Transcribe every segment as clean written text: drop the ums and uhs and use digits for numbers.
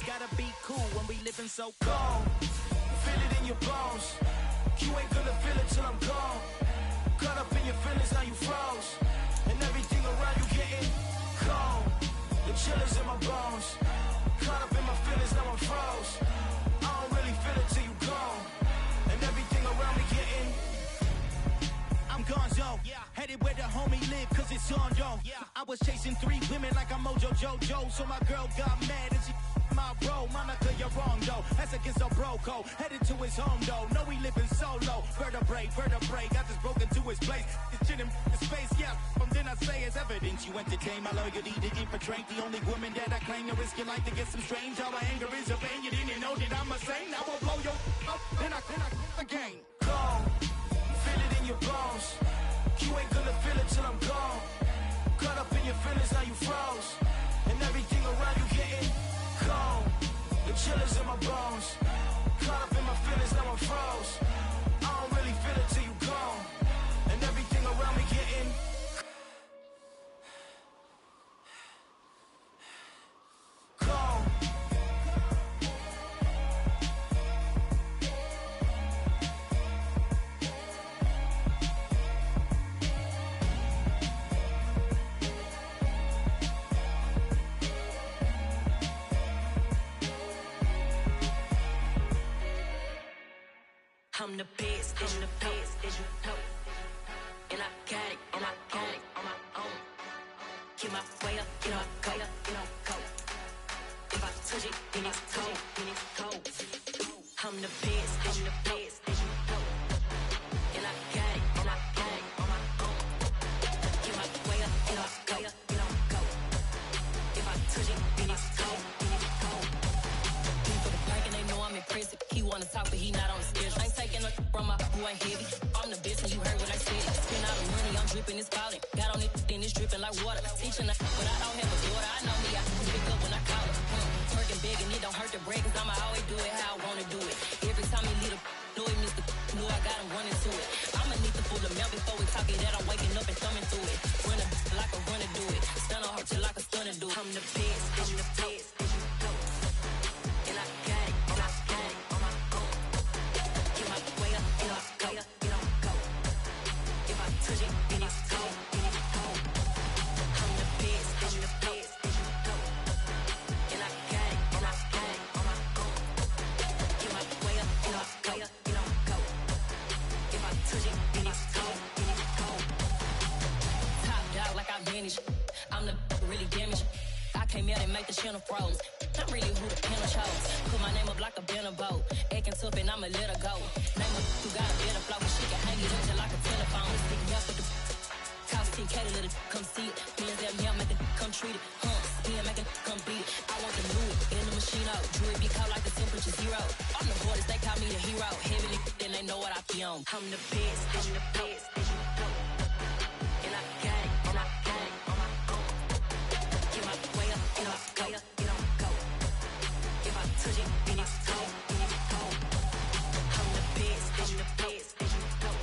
it's gotta be cool when we living so cold. Feel it in your bones. You ain't gonna feel it till I'm gone. Caught up in your feelings, now you froze. And everything around you getting cold. The chillers in my bones. Caught up in my feelings, now I'm froze. I don't really feel it till you gone. And everything around me getting. I'm gonzo, headed where the homie live, cause it's on, yo. I was chasing 3 women like I'm Mojo Jojo, so my girl got mad and she my bro. Monica, you're wrong, though. That's against a bro code. Headed to his home, though. No, we living solo. Vertebrae, got this broken to his place. This shit in space, yeah. From then I say it's evidence you entertain my loyalty to infiltrate. The only woman that I claim to risk your life to get some strange. All my anger is a pain. You didn't know that I'm a saint. Now I'll blow your up, then I again. Gone. Feel it in your bones. You ain't gonna feel it till I'm gone. Caught up in your feelings, now you froze. And everything around you getting cold. The chillers in my bones. Caught up in my feelings, now I'm froze. I don't really feel it till you gone. And everything around me getting cold. I'm the best, I'm the best, as you know. And I got it, on my own. Get my way up, get up, go, go. If I touch it, then it's cold, I'm the best, as you know. And I got it, on my own. Get my way up, get up, go. If I touch it, then it's cold. People the park and they know I'm impressive. He wanna talk, but he not on the schedule. I ain't taking a from my boy heavy. I'm the best, and you heard what I said. Spend all the money, I'm dripping, it's falling. Got on it, then it's dripping like water. Teaching her, but I don't have a daughter. I know me, I can pick up when I call her. Twerking big, and it don't hurt to break, cause I'ma always do it how I wanna do it. Every time he lead a know it, Mr. Know I got him running to it. I'ma need the full amount before we talk it that I'm waking up and thumbing through it. Run a like a runner do it. Stun on her till like a stunner do it. I'm the best, I'm the best, as you know. And I got it, on my own. Get my way up, get up, go. If I touch it, then it's cold, I'm the best, as you know. And I got it, on my own. Get my way up, get up, go. If I touch it, then it's cold. Top dog like I manage. I'm the really damaged. I came out and make the channel froze. I'm really who the panel chose. Put my name up like a banner boat. Acting tough and I'ma let her go. Name her who got a better flow. She can hang it up just like a telephone. Stick me up with the cost 10K to let it come see it. Hands at me, I make it come treat it. Spin, make it come beat it. I want the new in the machine out. Jewelry be cold like the temperature 0. On the borders, they call me the hero. Heavy then they know what I be on. I'm the best, as you know. And I got it, on my own. Get my way up, get up, go. If I touch it, then it's cold, I'm the best, as you know.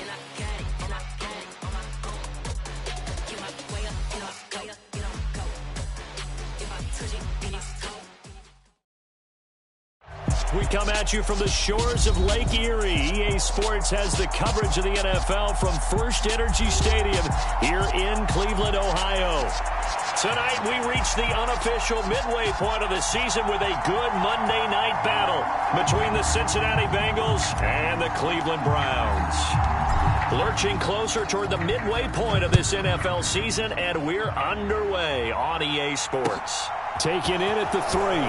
And I got it, on my own. Get my way up, get up, go. If I touch it, then it's cold. We come at you from the shores of Lake Erie. EA Sports has the coverage of the NFL from First Energy Stadium here in Cleveland, Ohio. Tonight, we reach the unofficial midway point of the season with a good Monday night battle between the Cincinnati Bengals and the Cleveland Browns. Lurching closer toward the midway point of this NFL season, and we're underway on EA Sports. Taken in at the 3.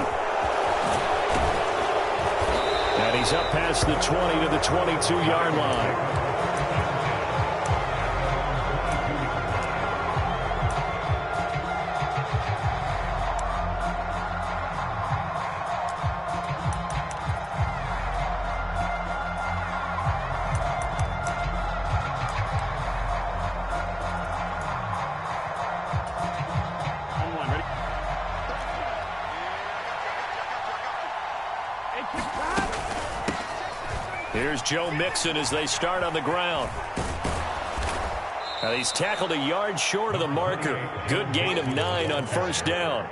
And he's up past the 20 to the 22-yard line. Here's Joe Mixon as they start on the ground. Now he's tackled a yard short of the marker. Good gain of 9 on first down.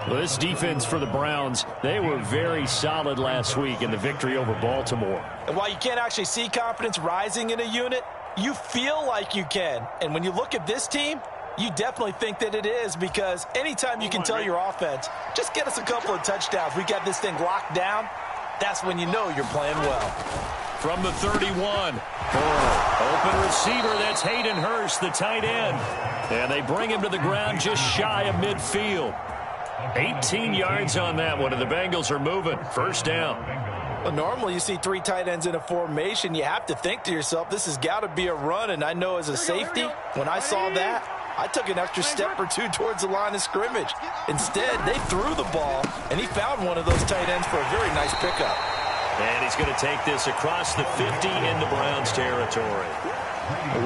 Well, this defense for the Browns, they were very solid last week in the victory over Baltimore. And while you can't actually see confidence rising in a unit, you feel like you can. And when you look at this team, you definitely think that it is, because anytime you can tell your offense, just get us a couple of touchdowns, we got this thing locked down, that's when you know you're playing well. From the 31, open receiver, that's Hayden Hurst, the tight end. And they bring him to the ground just shy of midfield. 18 yards on that one, and the Bengals are moving. First down. Well, normally you see three tight ends in a formation. You have to think to yourself, this has got to be a run. And I know as a safety, when I saw that, I took an extra step or two towards the line of scrimmage. Instead, they threw the ball, and he found one of those tight ends for a very nice pickup. And he's going to take this across the 50 into Browns territory.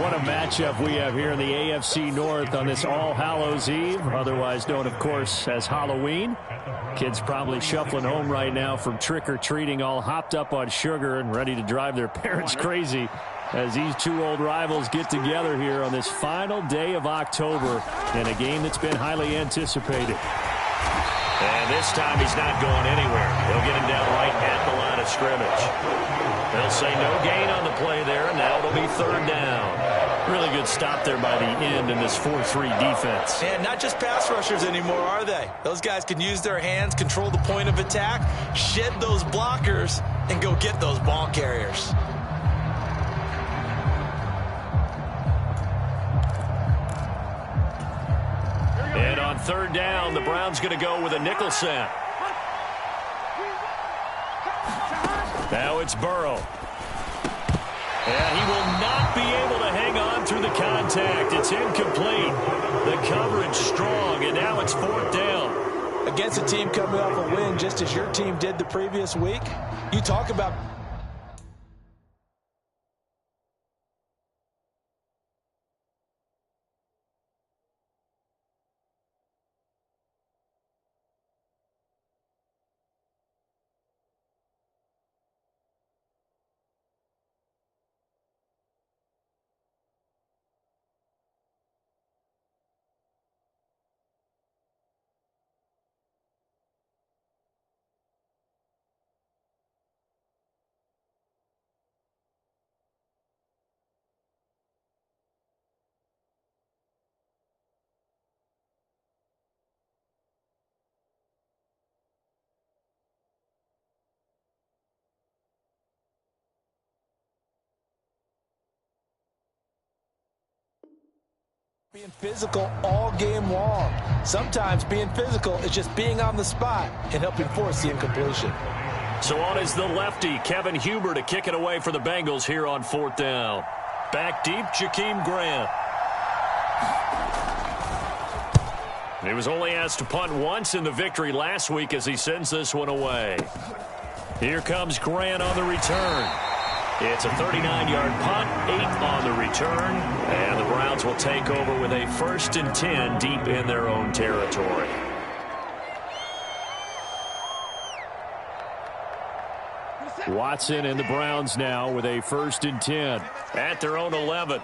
What a matchup we have here in the AFC North on this All Hallows Eve, otherwise known, of course, as Halloween. Kids probably shuffling home right now from trick-or-treating, all hopped up on sugar and ready to drive their parents crazy as these two old rivals get together here on this final day of October in a game that's been highly anticipated. And this time he's not going anywhere. They'll get him down right at the line of scrimmage. They'll say no gain on the play there, and now it'll be third down. Really good stop there by the end in this 4-3 defense. And not just pass rushers anymore, are they? Those guys can use their hands, control the point of attack, shed those blockers, and go get those ball carriers. And on third down, the Browns going to go with a nickel set. Now it's Burrow. And he will not be able to hang on through the contact. It's incomplete. The coverage strong, and now it's fourth down. Against a team coming off a win just as your team did the previous week, you talk about being physical all game long. Sometimes being physical is just being on the spot and helping force the incompletion. So on is the lefty, Kevin Huber, to kick it away for the Bengals here on fourth down. Back deep, Jakeem Grant. He was only asked to punt once in the victory last week as he sends this one away. Here comes Grant on the return. It's a 39-yard punt, 8 on the return, and the Browns will take over with a 1st and 10 deep in their own territory. Watson and the Browns now with a 1st and 10 at their own 11.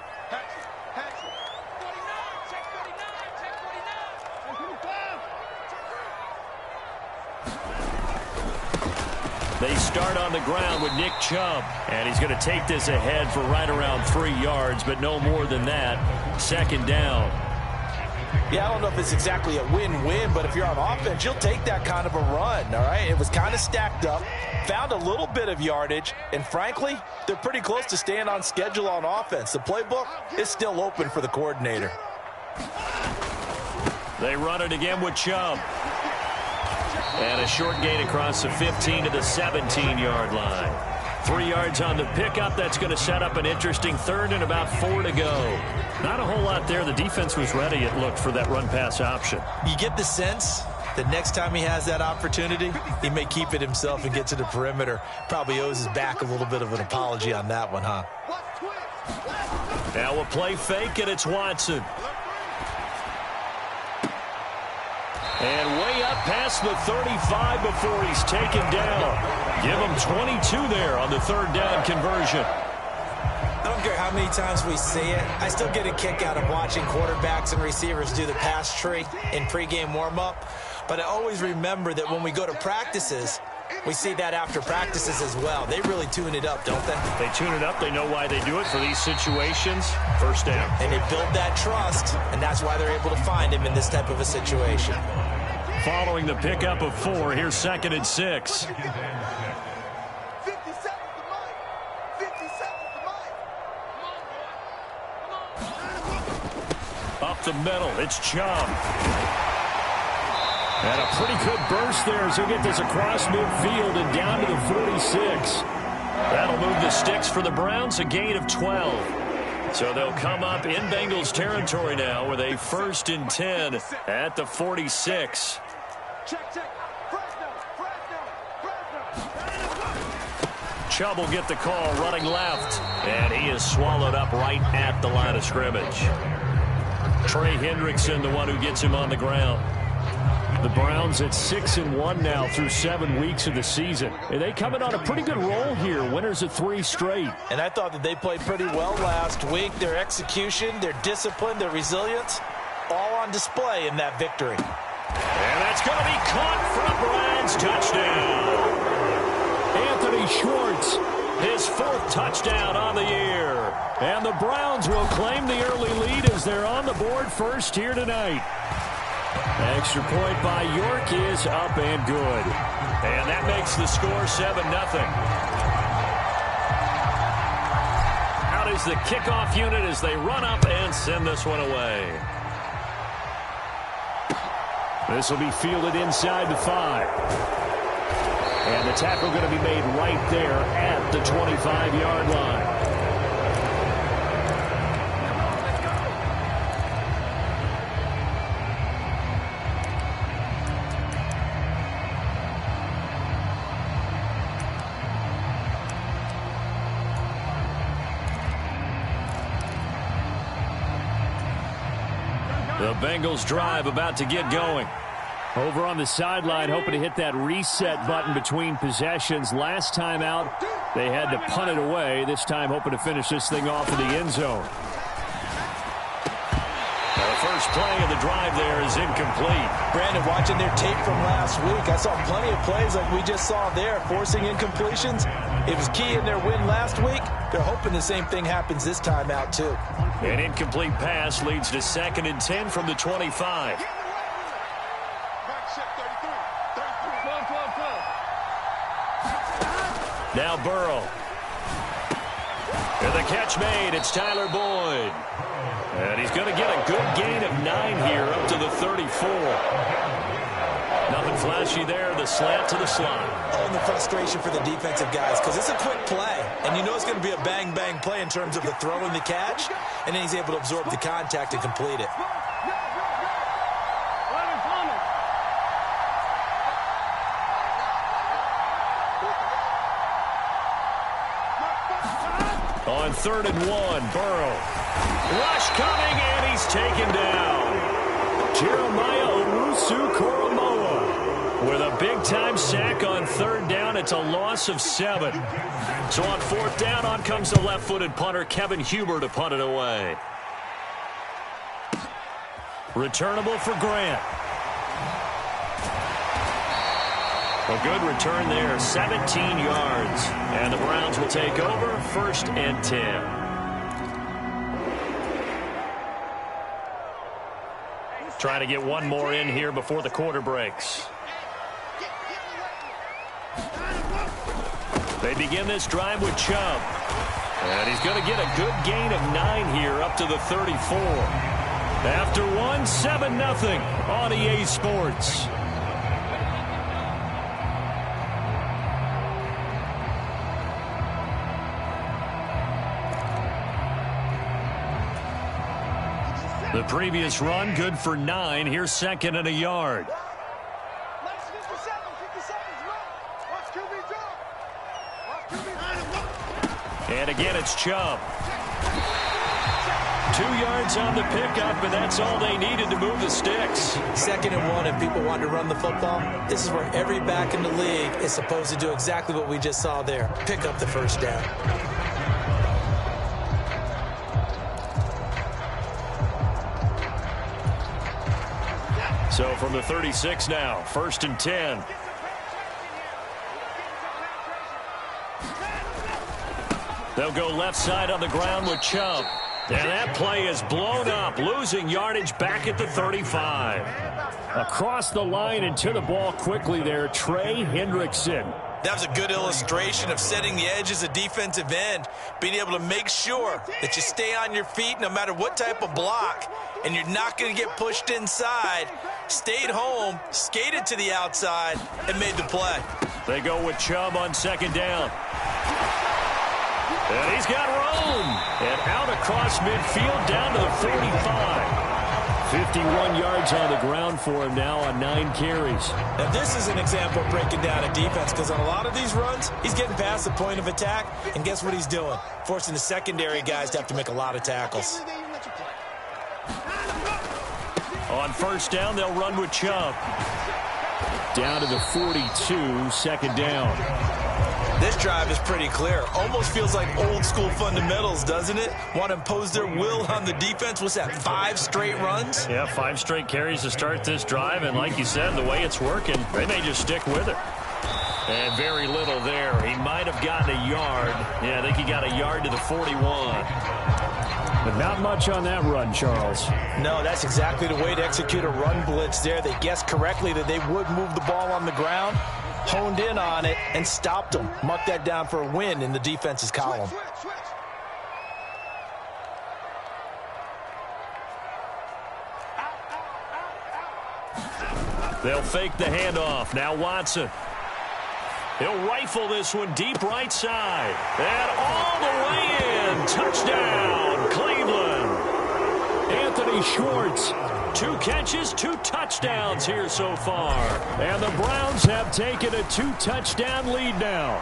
They start on the ground with Nick Chubb, and he's going to take this ahead for right around 3 yards, but no more than that. Second down. Yeah, I don't know if it's exactly a win-win, but if you're on offense, you'll take that kind of a run, all right? It was kind of stacked up, found a little bit of yardage, and frankly, they're pretty close to staying on schedule on offense. The playbook is still open for the coordinator. They run it again with Chubb. And a short gain across the 15 to the 17-yard line. 3 yards on the pickup. That's going to set up an interesting 3rd and about 4 to go. Not a whole lot there. The defense was ready, it looked, for that run-pass option. You get the sense that next time he has that opportunity, he may keep it himself and get to the perimeter. Probably owes his back a little bit of an apology on that one, huh? Now a play fake, and it's Watson. And way up past the 35 before he's taken down. Give him 22 there on the 3rd down conversion. I don't care how many times we see it. I still get a kick out of watching quarterbacks and receivers do the pass tree in pregame warm-up. But I always remember that when we go to practices, we see that after practices as well. They really tune it up, don't they? They tune it up. They know why they do it for these situations. First down. And they build that trust, and that's why they're able to find him in this type of a situation. Following the pickup of 4, here's 2nd and 6. Up the middle, it's Chubb. And a pretty good burst there as he'll get this across midfield and down to the 46. That'll move the sticks for the Browns, a gain of 12. So they'll come up in Bengals territory now with a 1st and 10 at the 46. Chubb will get the call running left, and he is swallowed up right at the line of scrimmage. Trey Hendrickson, the one who gets him on the ground. The Browns at 6-1 now through 7 weeks of the season. And they coming on a pretty good roll here. Winners of 3 straight. And I thought that they played pretty well last week. Their execution, their discipline, their resilience, all on display in that victory. And that's going to be caught for a Browns touchdown. Anthony Schwartz, his 4th touchdown on the year. And the Browns will claim the early lead as they're on the board first here tonight. Extra point by York is up and good. And that makes the score 7-0. Out is the kickoff unit as they run up and send this one away. This will be fielded inside the 5. And the tackle going to be made right there at the 25-yard line. The Bengals drive about to get going. Over on the sideline, hoping to hit that reset button between possessions. Last time out, they had to punt it away. This time, hoping to finish this thing off in the end zone. The first play of the drive there is incomplete. Brandon, watching their tape from last week, I saw plenty of plays like we just saw there, forcing incompletions. It was key in their win last week. They're hoping the same thing happens this time out, too. An incomplete pass leads to 2nd and 10 from the 25. Now Burrow. And the catch made. It's Tyler Boyd. And he's going to get a good gain of 9 here up to the 34. Nothing flashy there. The slant to the slot. Oh, and the frustration for the defensive guys because it's a quick play. And you know it's going to be a bang-bang play in terms of the throw and the catch. And then he's able to absorb the contact and complete it. On 3rd and 1, Burrow. Rush coming, and he's taken down. Jeremiah Owusu-Koramoah with a big-time sack on 3rd down. It's a loss of 7. So on 4th down, on comes the left-footed punter, Kevin Huber, to punt it away. Returnable for Grant. A good return there, 17 yards. And the Browns will take over, 1st and 10. Trying to get one more in here before the quarter breaks. They begin this drive with Chubb. And he's going to get a good gain of 9 here up to the 34. After 1, 7-0 on EA Sports. The previous run, good for 9. Here's 2nd and a yard. And again, it's Chubb. 2 yards on the pickup, and that's all they needed to move the sticks. 2nd and 1, and people want to run the football. This is where every back in the league is supposed to do exactly what we just saw there. Pick up the 1st down. So from the 36 now, 1st and 10. They'll go left side on the ground with Chubb. And that play is blown up, losing yardage back at the 35. Across the line and to the ball quickly there, Trey Hendrickson. That was a good illustration of setting the edge as a defensive end, being able to make sure that you stay on your feet no matter what type of block, and you're not going to get pushed inside. Stayed home, skated to the outside, and made the play. They go with Chubb on 2nd down. And he's got room. And out across midfield down to the 45. 51 yards on the ground for him now on 9 carries. Now this is an example of breaking down a defense, because on a lot of these runs, he's getting past the point of attack, and guess what he's doing? Forcing the secondary guys to have to make a lot of tackles. On 1st down, they'll run with Chubb. Down to the 42, 2nd down. This drive is pretty clear. Almost feels like old school fundamentals, doesn't it? Want to impose their will on the defense. What's that, 5 straight runs? Yeah, 5 straight carries to start this drive. And like you said, the way it's working, they may just stick with it. And very little there. He might have gotten a yard. Yeah, I think he got a yard to the 41. But not much on that run, Charles. No, that's exactly the way to execute a run blitz there. They guessed correctly that they would move the ball on the ground, honed in on it, and stopped them. Mark that down for a win in the defense's column. They'll fake the handoff. Now Watson. He'll rifle this one deep right side. And all the way in. Touchdown, Cleveland. Anthony Schwartz. 2 catches, 2 touchdowns here so far. And the Browns have taken a 2-touchdown lead now.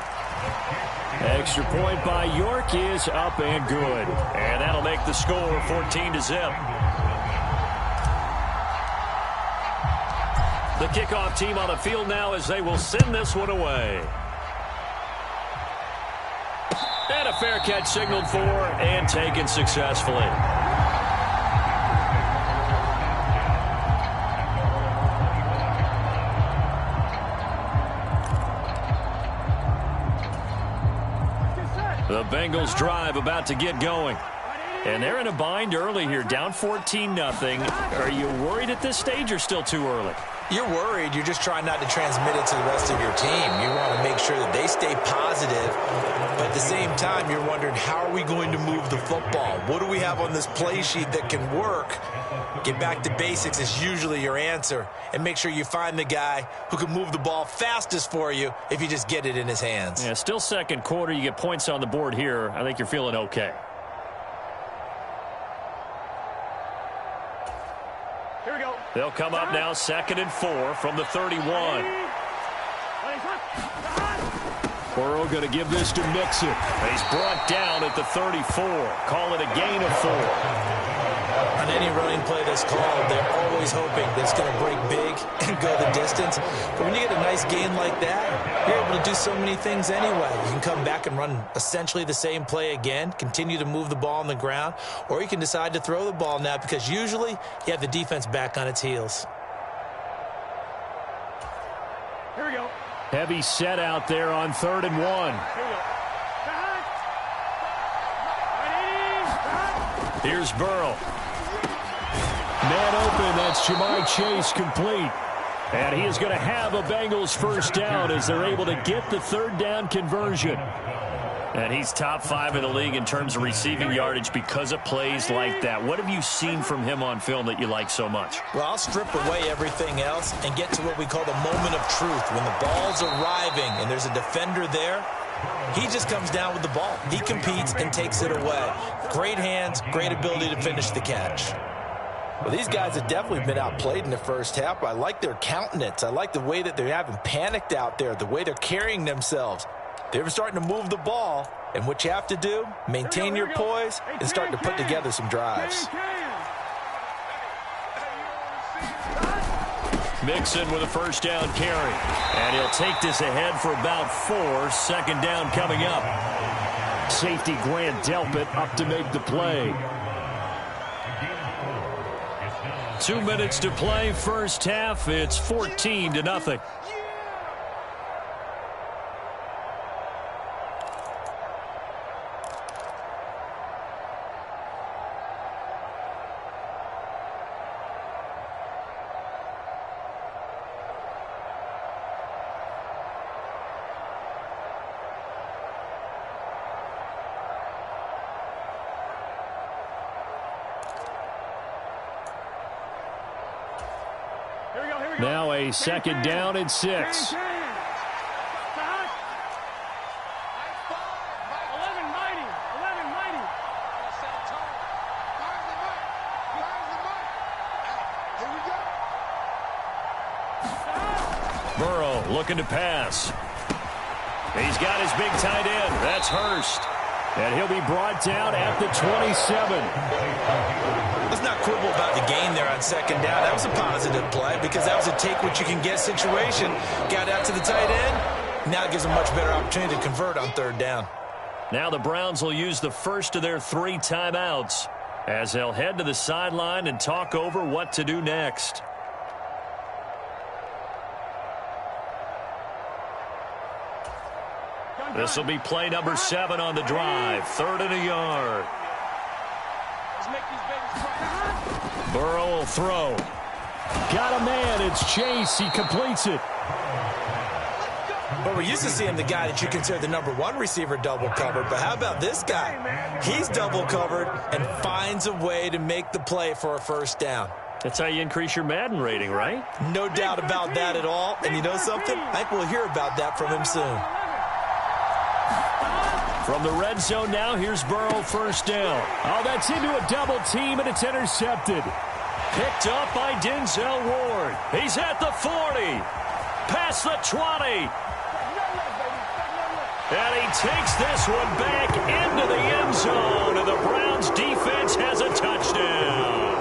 Extra point by York is up and good. And that'll make the score 14-0. The kickoff team on the field now as they will send this one away. And a fair catch signaled for and taken successfully. The Bengals drive about to get going. And they're in a bind early here, down 14-0. Are you worried at this stage or still too early? You're worried. You're just trying not to transmit it to the rest of your team. You want to make sure that they stay positive. But at the same time, you're wondering, how are we going to move the football? What do we have on this play sheet that can work? Get back to basics is usually your answer. And make sure you find the guy who can move the ball fastest for you if you just get it in his hands. Yeah, still 2nd quarter. You get points on the board here. I think you're feeling okay. They'll come up now 2nd and 4 from the 31. Burrow going to give this to Mixon. He's brought down at the 34. Call it a gain of 4. On any running play that's called, they're always hoping that it's going to break big and go the distance. But when you get a nice gain like that, you're able to do so many things anyway. You can come back and run essentially the same play again, continue to move the ball on the ground, or you can decide to throw the ball now because usually you have the defense back on its heels. Here we go. Heavy set out there on 3rd and 1. Here we go. Here's Burrow. Man open, that's Jamar Chase complete. And he is going to have a Bengals 1st down as they're able to get the 3rd down conversion. And he's top 5 in the league in terms of receiving yardage because of plays like that. What have you seen from him on film that you like so much? Well, I'll strip away everything else and get to what we call the moment of truth. When the ball's arriving and there's a defender there, he just comes down with the ball. He competes and takes it away. Great hands, great ability to finish the catch. Well, these guys have definitely been outplayed in the first half. I like their countenance. I like the way that they haven't panicked out there, the way they're carrying themselves. They're starting to move the ball, and what you have to do, maintain your poise and start to put together some drives. Mixon with a 1st down carry. And he'll take this ahead for about 4. 2nd down coming up. Safety Grant Delpit up to make the play. 2 minutes to play first half. It's 14-0. Now a second down and 6. Burrow looking to pass. He's got his big tight end. That's Hurst. And he'll be brought down at the 27. Let's not quibble about the gain there on second down. That was a positive play because that was a take-what-you-can-get situation. Got out to the tight end. Now it gives them a much better opportunity to convert on third down. Now the Browns will use the first of their 3 timeouts as they'll head to the sideline and talk over what to do next. This will be play number 7 on the drive. 3rd and a yard. Burrow will throw. Got a man. It's Chase. He completes it. But we're used to seeing the guy that you consider the number 1 receiver double covered. But how about this guy? He's double covered and finds a way to make the play for a first down. That's how you increase your Madden rating, right? No doubt about that at all. And you know something? I think we'll hear about that from him soon. From the red zone now, here's Burrow, first down. Oh, that's into a double team, and it's intercepted. Picked up by Denzel Ward. He's at the 40. Past the 20. And he takes this one back into the end zone. And the Browns defense has a touchdown.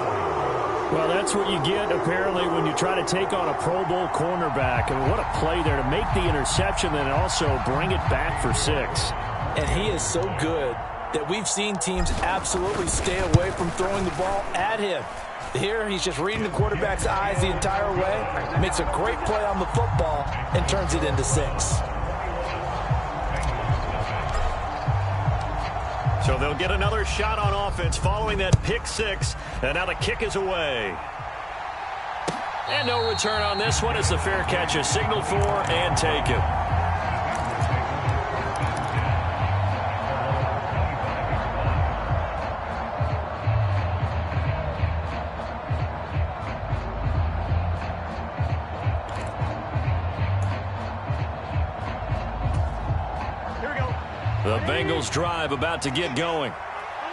Well, that's what you get, apparently, when you try to take on a Pro Bowl cornerback. I mean, what a play there to make the interception and also bring it back for 6. And he is so good that we've seen teams absolutely stay away from throwing the ball at him. Here, he's just reading the quarterback's eyes the entire way, makes a great play on the football, and turns it into 6. So they'll get another shot on offense following that pick 6, and now the kick is away. And no return on this one as the fair catch is signaled for and taken. The Bengals drive about to get going.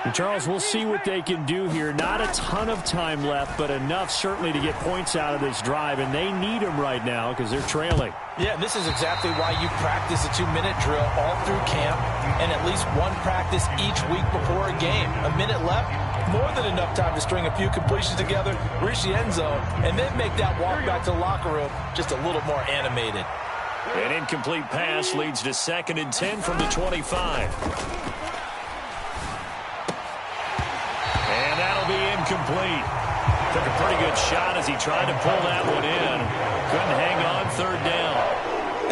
And Charles, we'll see what they can do here. Not a ton of time left, but enough certainly to get points out of this drive, and they need them right now because they're trailing. Yeah, this is exactly why you practice a 2-minute drill all through camp and at least one practice each week before a game. A minute left, more than enough time to string a few completions together, reach the end zone, and then make that walk back to the locker room just a little more animated. An incomplete pass leads to 2nd and 10 from the 25. And that'll be incomplete. Took a pretty good shot as he tried to pull that one in. Couldn't hang on, 3rd down.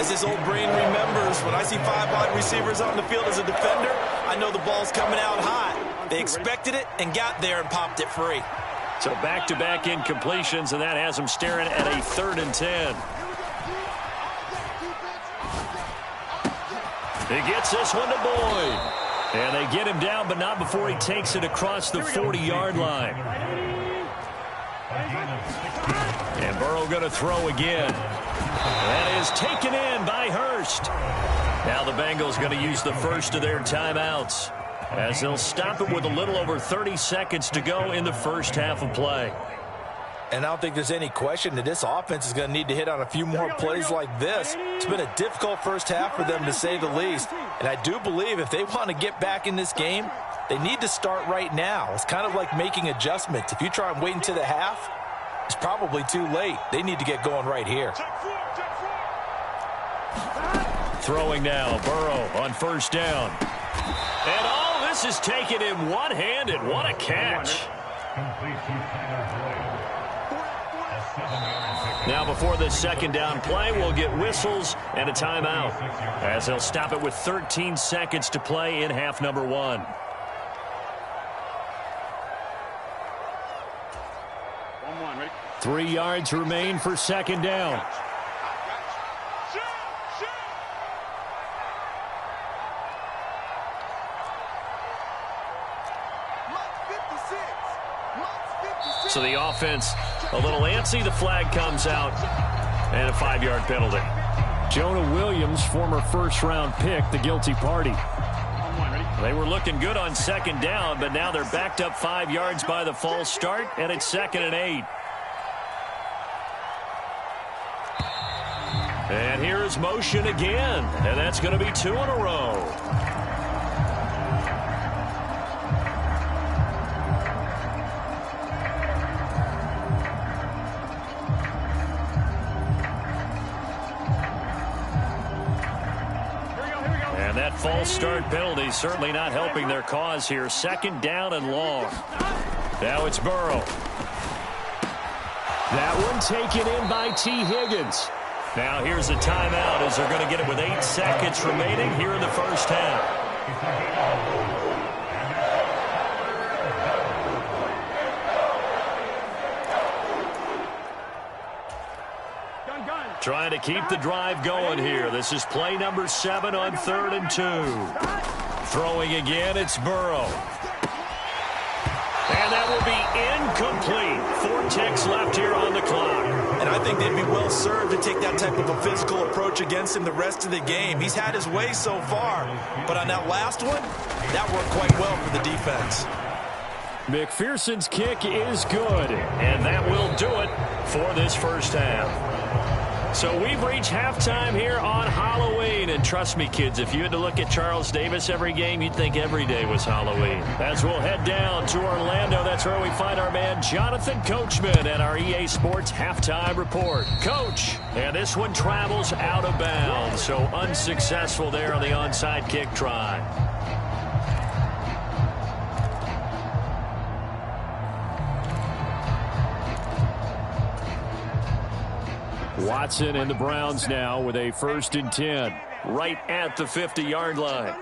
As his old brain remembers, when I see 5 wide receivers on the field as a defender, I know the ball's coming out hot. They expected it and got there and popped it free. So back-to-back incompletions, and that has him staring at a 3rd and 10. He gets this one to Boyd. And they get him down, but not before he takes it across the 40-yard line. And Burrow going to throw again. That is taken in by Hurst. Now the Bengals going to use the first of their timeouts as they'll stop it with a little over 30 seconds to go in the first half of play. And I don't think there's any question that this offense is going to need to hit on a few more plays like this. It's been a difficult first half for them, to say the least. And I do believe if they want to get back in this game, they need to start right now. It's kind of like making adjustments. If you try and wait until the half, it's probably too late. They need to get going right here. Throwing now, Burrow on first down. And all this is taken in one-handed. What a catch. Now before this second down play, we'll get whistles and a timeout, as they'll stop it with 13 seconds to play in half number 1. Ready? 3 yards remain for second down. So the offense a little antsy. The flag comes out, and a 5-yard penalty. Jonah Williams, former first-round pick, the guilty party. They were looking good on second down, but now they're backed up 5 yards by the false start, and it's 2nd and 8. And here's motion again, and that's going to be 2 in a row. And that false start penalty certainly not helping their cause here. 2nd down and long. Now it's Burrow. That one taken in by T. Higgins. Now here's a timeout as they're going to get it with 8 seconds remaining here in the first half. Trying to keep the drive going here. This is play number 7 on 3rd and 2. Throwing again, it's Burrow. And that will be incomplete. 4 ticks left here on the clock. And I think they'd be well served to take that type of a physical approach against him the rest of the game. He's had his way so far. But on that last one, that worked quite well for the defense. McPherson's kick is good. And that will do it for this first half. So we've reached halftime here on Halloween. And trust me, kids, if you had to look at Charles Davis every game, you'd think every day was Halloween. As we'll head down to Orlando, that's where we find our man Jonathan Coachman at our EA Sports Halftime Report. Coach, and this one travels out of bounds, so unsuccessful there on the onside kick try. Watson and the Browns now with a 1st and 10. Right at the 50-yard line.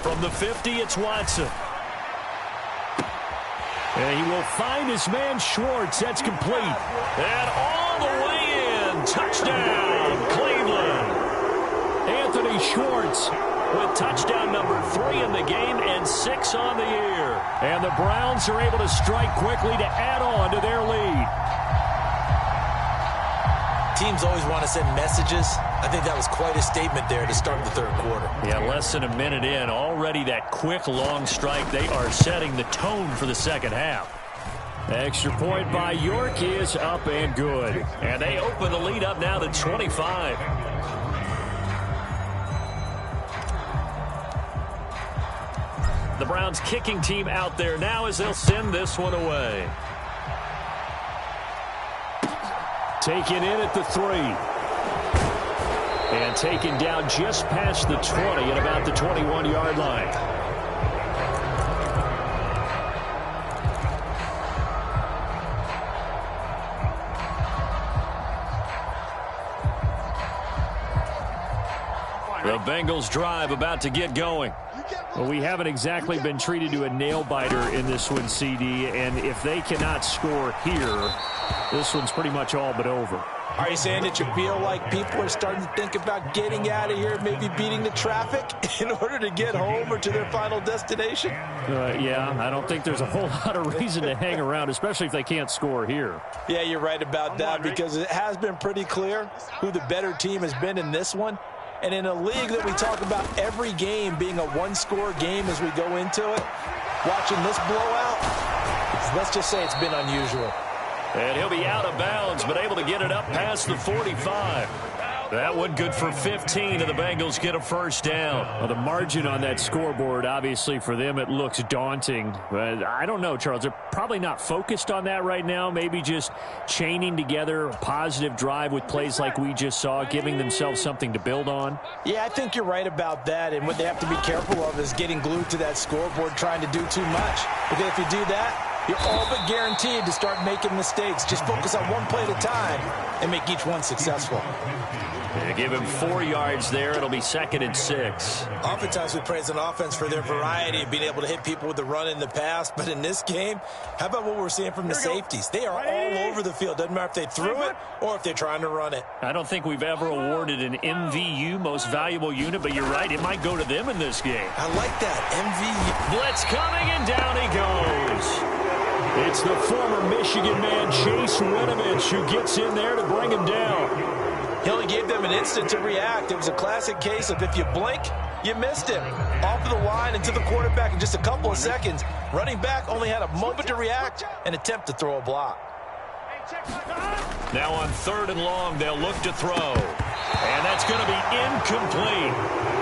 From the 50, it's Watson. And he will find his man Schwartz. That's complete. And all the way in. Touchdown, Cleveland. Anthony Schwartz with touchdown number 3 in the game and 6 on the year. And the Browns are able to strike quickly to add on to their lead. Teams always want to send messages. I think that was quite a statement there to start the 3rd quarter. Yeah, less than a minute in. Already that quick, long strike. They are setting the tone for the second half. Extra point by York is up and good. And they open the lead up now to 25. The Browns kicking team out there now as they'll send this one away. Taken in at the 3. And taken down just past the 20 at about the 21-yard line. The Bengals drive about to get going. Well, we haven't exactly been treated to a nail-biter in this one, CD, and if they cannot score here, this one's pretty much all but over. Are you saying that you feel like people are starting to think about getting out of here, maybe beating the traffic in order to get home or to their final destination? Yeah, I don't think there's a whole lot of reason to hang around, especially if they can't score here. Yeah, you're right about that, because it has been pretty clear who the better team has been in this one. And in a league that we talk about every game being a one-score game as we go into it, watching this blowout, let's just say it's been unusual. And he'll be out of bounds, but able to get it up past the 45. That one good for 15, and the Bengals get a first down. Well, the margin on that scoreboard, obviously, for them, it looks daunting. But I don't know, Charles. They're probably not focused on that right now. Maybe just chaining together a positive drive with plays like we just saw, giving themselves something to build on. Yeah, I think you're right about that. And what they have to be careful of is getting glued to that scoreboard, trying to do too much. Because if you do that, you're all but guaranteed to start making mistakes. Just focus on one play at a time and make each one successful. They give him 4 yards there. It'll be 2nd and 6. Oftentimes we praise an offense for their variety of being able to hit people with the run in the pass. But in this game, how about what we're seeing from the safeties? They are all over the field. Doesn't matter if they threw it or if they're trying to run it. I don't think we've ever awarded an MVU, most valuable unit, but you're right. It might go to them in this game. I like that, MVU. Blitz coming, and down he goes. It's the former Michigan man, Chase Winovich, who gets in there to bring him down. He only gave them an instant to react. It was a classic case of if you blink, you missed him. Off of the line and to the quarterback in just a couple of seconds. Running back only had a moment to react and attempt to throw a block. Now on 3rd and long, they'll look to throw. And that's going to be incomplete.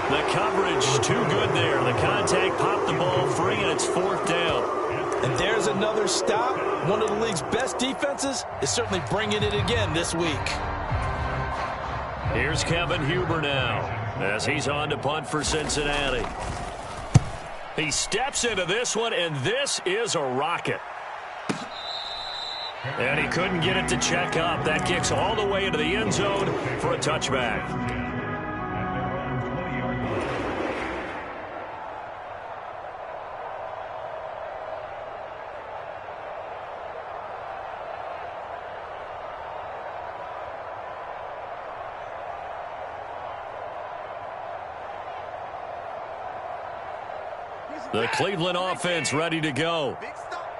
The coverage too good there. The contact popped the ball free, and it's 4th down. And there's another stop. One of the league's best defenses is certainly bringing it again this week. Here's Kevin Huber now as he's on to punt for Cincinnati. He steps into this one, and this is a rocket. And he couldn't get it to check up. That kicks all the way into the end zone for a touchback. The Cleveland offense ready to go.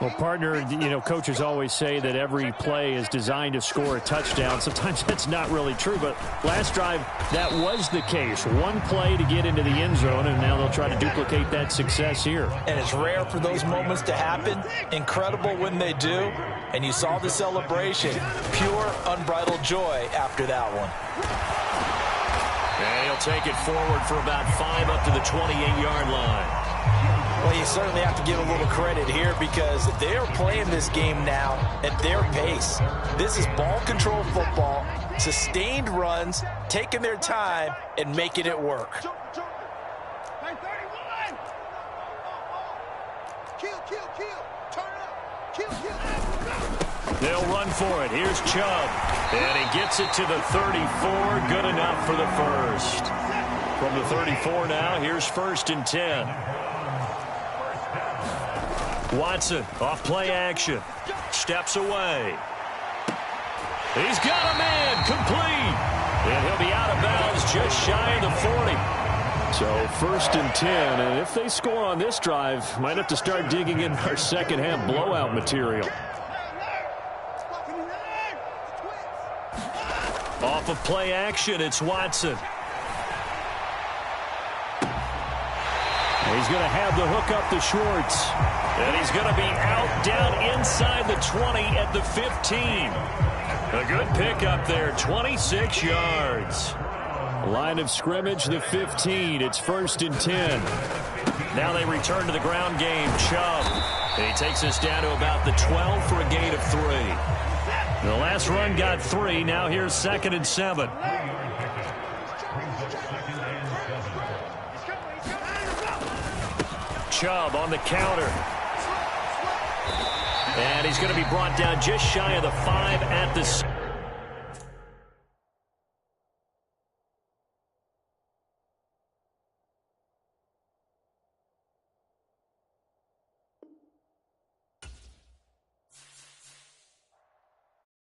Well, partner, you know, coaches always say that every play is designed to score a touchdown. Sometimes that's not really true, but last drive, that was the case. One play to get into the end zone, and now they'll try to duplicate that success here. And it's rare for those moments to happen. Incredible when they do. And you saw the celebration. Pure, unbridled joy after that one. And he'll take it forward for about 5 up to the 28-yard line. Well, you certainly have to give a little credit here because they are playing this game now at their pace. This is ball control football, sustained runs, taking their time, and making it work. They'll run for it. Here's Chubb. And he gets it to the 34. Good enough for the first. From the 34 now, here's 1st and 10. Watson off play action. Steps away. He's got a man complete. And he'll be out of bounds just shy of the 40. So 1st and 10. And if they score on this drive, might have to start digging in our second half blowout material. Off of play action, it's Watson. He's going to have the hook up to Schwartz. And he's going to be out down inside the 20 at the 15. A good pickup there, 26 yards. Line of scrimmage, the 15. It's 1st and 10. Now they return to the ground game. Chubb. And he takes us down to about the 12 for a gain of 3. The last run got 3. Now here's 2nd and 7. Chubb on the counter. And he's going to be brought down just shy of the 5 at the